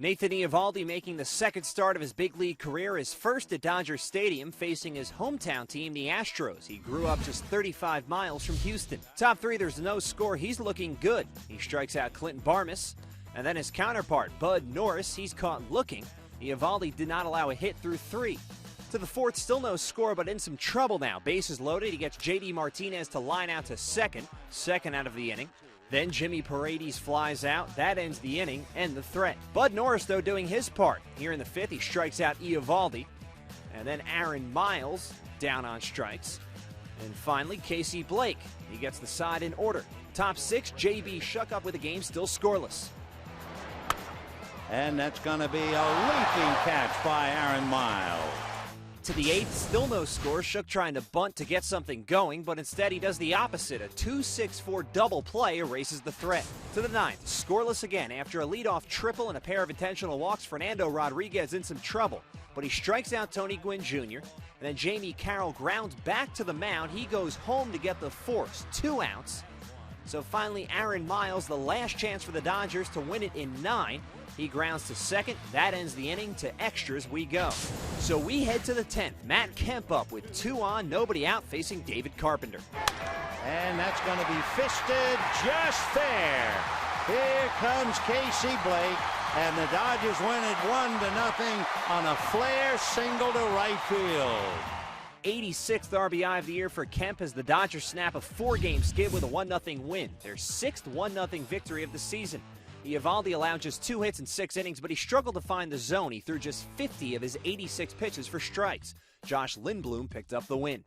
Nathan Eovaldi making the second start of his big league career, his first at Dodger Stadium, facing his hometown team, the Astros. He grew up just 35 miles from Houston. Top three, there's no score. He's looking good. He strikes out Clinton Barmes. And then his counterpart, Bud Norris, he's caught looking. Eovaldi did not allow a hit through 3. To the fourth, still no score, but in some trouble now. Bases loaded. He gets J.D. Martinez to line out to second out of the inning. Then Jimmy Paredes flies out. That ends the inning and the threat. Bud Norris, though, doing his part. Here in the fifth, he strikes out Eovaldi. And then Aaron Miles down on strikes. And finally, Casey Blake. He gets the side in order. Top six, J.B. Shuck with the game still scoreless. And that's going to be a leaping catch by Aaron Miles. To the eighth, still no score. Shook trying to bunt to get something going, but instead he does the opposite. A 2-6-4 double play erases the threat. To the ninth, scoreless again. After a leadoff triple and a pair of intentional walks, Fernando Rodriguez in some trouble. But he strikes out Tony Gwynn Jr., and then Jamie Carroll grounds back to the mound. He goes home to get the force. 2 outs. So finally, Aaron Miles, the last chance for the Dodgers to win it in 9. He grounds to second. That ends the inning. To extras we go. So we head to the 10th. Matt Kemp up with 2 on, nobody out, facing David Carpenter. And that's going to be fisted just fair. Here comes Casey Blake, and the Dodgers win it 1-0 on a flare single to right field. 86th RBI of the year for Kemp as the Dodgers snap a 4-game skid with a 1-0 win. Their 6th 1-0 victory of the season. Eovaldi allowed just 2 hits in 6 innings, but he struggled to find the zone. He threw just 50 of his 86 pitches for strikes. Josh Lindblom picked up the win.